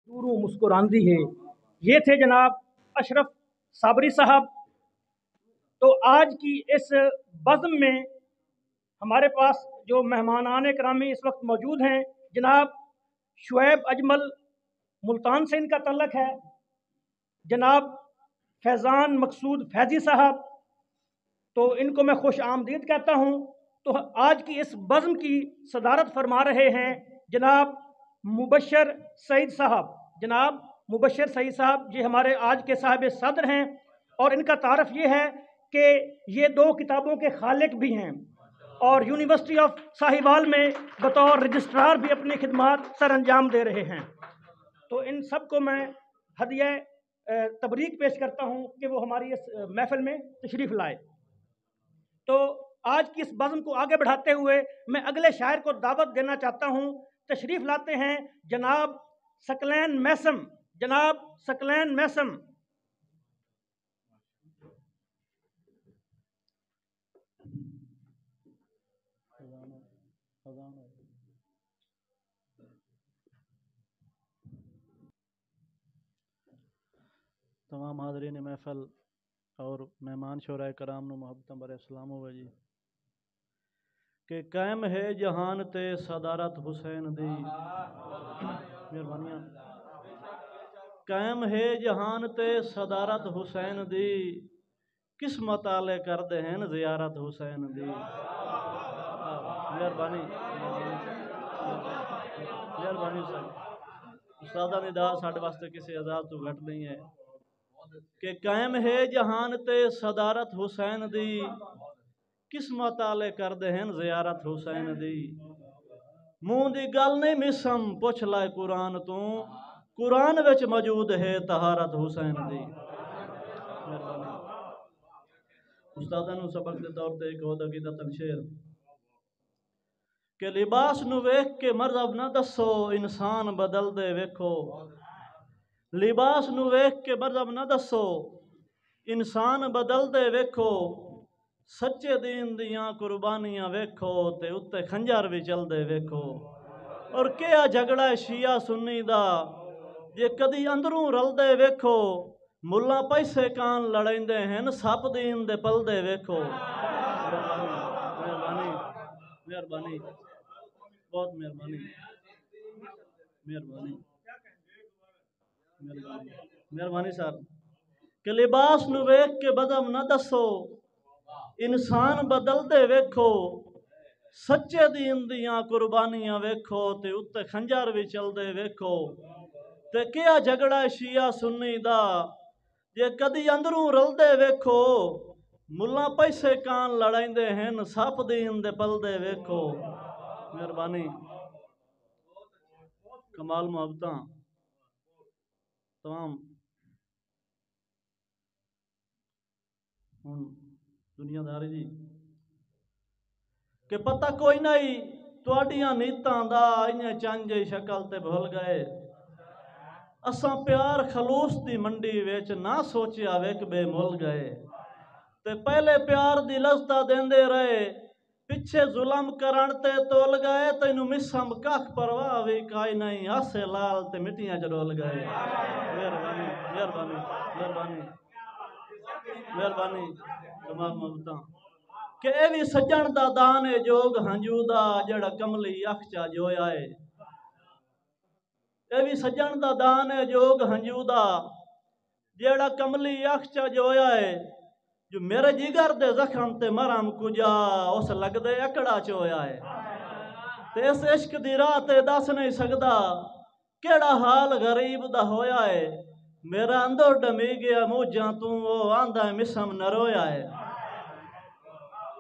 दूरों मुस्कुरांदी है। ये थे जनाब अशरफ साबरी साहब। तो आज की इस बज़्म में हमारे पास जो मेहमानान करामी इस वक्त मौजूद हैं, जनाब शुएब अजमल मुल्तान से इनका तल्लक है, जनाब फैज़ान मकसूद फैज़ी साहब, तो इनको मैं खुश आमदीद कहता हूँ। तो आज की इस बज़्म की सदारत फरमा रहे हैं जनाब मुबशर सईद साहब। जनाब मुबशर सईद साहब ये हमारे आज के साहिब सदर हैं और इनका तारफ़ ये है कि ये 2 किताबों के खालिक भी हैं और यूनिवर्सिटी ऑफ साहिवाल में बतौर रजिस्ट्रार भी अपनी खिदमात सर अंजाम दे रहे हैं। तो इन सब को मैं हदिया तबरीक पेश करता हूँ कि वो हमारी इस महफिल में तशरीफ़ लाए। तो आज की इस बज़्म को आगे बढ़ाते हुए मैं अगले शायर को दावत देना चाहता हूँ। तशरीफ़ लाते हैं जनाब सकलैन मैसम। जनाब सकलैन मैसम। तमाम हाज़रीन महफ़िल और मेहमान शोराए कराम नु मुहब्बतां भरे सलाम हो जी कि कायम है जहान ते सदारत हुसैन दी मेहरबानियां। कायम है जहान ते सदारत हुसैन दी किस्मत आले करदे हैं ज़ियारत हुसैन दी। मेहरबानी मेहरबानी साहब उस्तादा दी दात साडे वास्ते किसी आज़ाद तो घट नहीं है कि कायम है जहान ते सदारत हुसैन दी किस्मत आले करदे हैं ज़ियारत हुसैन दी। मुंह दी गल नहीं मिसम पुछ लाए कुरान तू कुरान विच मौजूद है तहारत हुसैन दी। उस्तादा नू सबक दे तौर ते एक होदा कीता तनशेर कि लिबास नू वेख के मज़हब ना दसो इंसान बदल दे वेखो। लिबास नू वेख के मज़हब ना दसो इंसान बदल दे वेखो। सच्चे दीन दियां कुर्बानियां वेखो ते उत्ते खंजर भी चलदे वेखो। और क्या झगड़ा शिया सुन्नी दा जे कदी अंदरों रलदे वेखो। मुल्ला पैसे कान लड़ेंदे हैं सप दीन दे पलदे वेखो। मेहरबानी मेहरबानी बहुत मेहरबानी मेहरबानी मेहरबानी साहब कि लिबास नू वेख के बदम ना दसो इंसान बदलदे वेखो। सच्चे दीन दियां कुर्बानियां वेखो ते उत्ते खंजर भी चलदे वेखो। ते क्या झगड़ा शिया सुन्नी दा जे कदी अंदरों रलदे वेखो। मुल्ला पैसे कान लड़ाइंदे हैं सप दीन दे पलदे वेखो। मेहरबानी कमाल मुहब्बतां तमाम दुनियादारी जी कि पता कोई नहीं तुहाडियां नीतां दा इयां चंज शक्ल ते भुल गए। असां प्यार खलूस दी मंडी विच ना सोचिया वेक बेमुल गए। ते पहले प्यार दी लज़्ज़त देंदे रहे पिछे जुल्म करन ते तोल गए। तैनू मिसम कख परवाह भी काई नहीं हासे लाल ते मिट्टियां च डोल गए। मेहरबानी मेहरबानी मेहरबानी मेहरबानी तमाम मुहब्बतां कि ए भी सज्जण दा दान है जोग हंजू दा जेड़ा कमली अख चा जोया है। ए भी सज्जण दा दान है जोग हंजू दा जेड़ा कमली अख चा जोया है। जो मेरे जिगर दे जख्म ते मरम कुजा उस लगदे अकड़ा चोया है। ते इस इश्क दी राह ते दस नहीं सकदा केड़ा हाल गरीब दा होया है। मेरा अंदर डमी गया मूझां तू ओ आंदा मिसम न रोया है।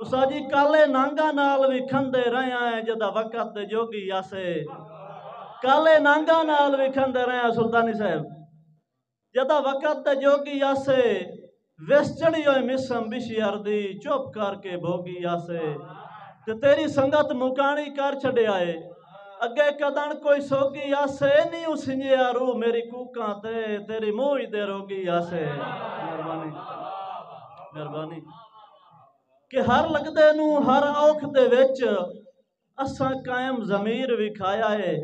उसा जी काले नांगा नाल भी खंदे रहा है जदा वक़्त दे जोगी आसे। काले नांगा नाल भी खंदे रहा सुल्तानी साहब जदा वक़्त दे जोगी आसे। विस चढ़ी होई मिसम बिशियर दी चुप करके भोगी आसे। ते तेरी संगत मुकानी कर छड़िया है अगे कदन कोई सोगी आसे। नहीं उसिंजिया रू मेरी कूकां ते तेरी मूंह दे रोगी आसे। मेहरबानी मेहरबानी कि हर लगदे नू हर औख दे विच असां कायम ज़मीर विखाया है।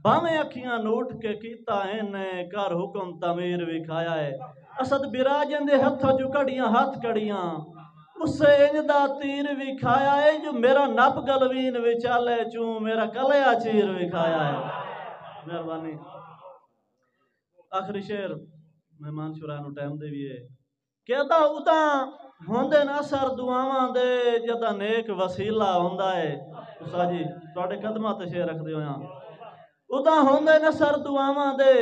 बावें अखियां नूट के कीता इन्ने कर हुक्म तमीर विखाया है असद बिराजन दे हत्थों चो कड़ियां हाथ कड़ियां उससे इंजदा तीर विखाया है जो मेरा नप गलवीन विचाले चू मेरा कलया चीर विखाया है मेहरबानी आखिरी शेर मेहमान शुरा नु टाइम दे भी है कहता उदा होंदे न असर दुआवां दे जदा नेक वसीला हुंदा है उस्ताद जी तुहाडे कदमां ते शेर रखदे होया उदा होंदे न सर दुआवां दे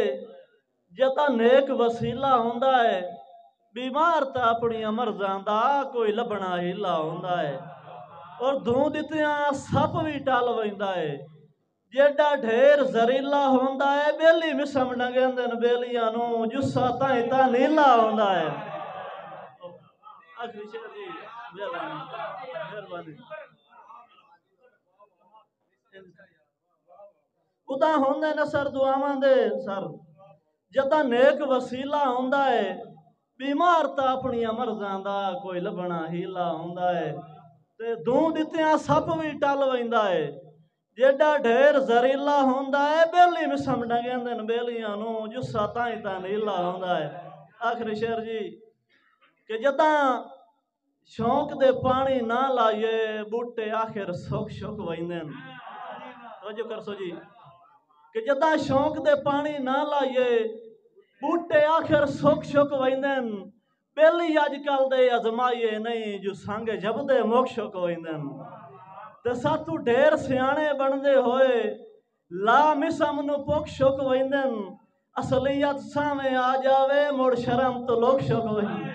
जदा नेक वसीला हुंदा है बीमार तां अपनी मर्ज़ां दा कोई लभना हीला हुंदा है और धूं दित्तियां सप भी टल वैंदा है जेड़ा ढेर जहरीला होंदा है बेली मिसम नंगेंदे न बेलियां नू जुस्सा ताई तां नीला होंदा है आखिरी शेर जी मेहरबानी उदा होंदे न सर दुआवां दे सर जदा नेक वसीला हुंदा है बीमार तां अपनी मर्ज़ां दा कोई लभना हीला हुंदा है ते दूं दित्तियां सप भी टल वैंदा है जेड़ा ढेर जहरीला हुंदा है बेली मिसम नंगेंदे न बेलियां नू जुस्सा ताई तां नीला हुंदा है आखिरी शेर जी कि जदा शौक दे पानी ना लाइए बूटे आखिर सुख सुख वैंदे तवज्जो करसो जी कि जदा शौक दे पानी ना लाइए बूटे आखिर सुख सुख वैंदे बेली अजकल दे अजमाइए नहीं जो संग जबदे मुख सुख वैंदे ते सातू ढेर सियाणे बनदे होए ला मिसम नु पुख शुक वैंदे असलियत सामे आ जावे मुड़ शर्म तो लोग शुक वैंदे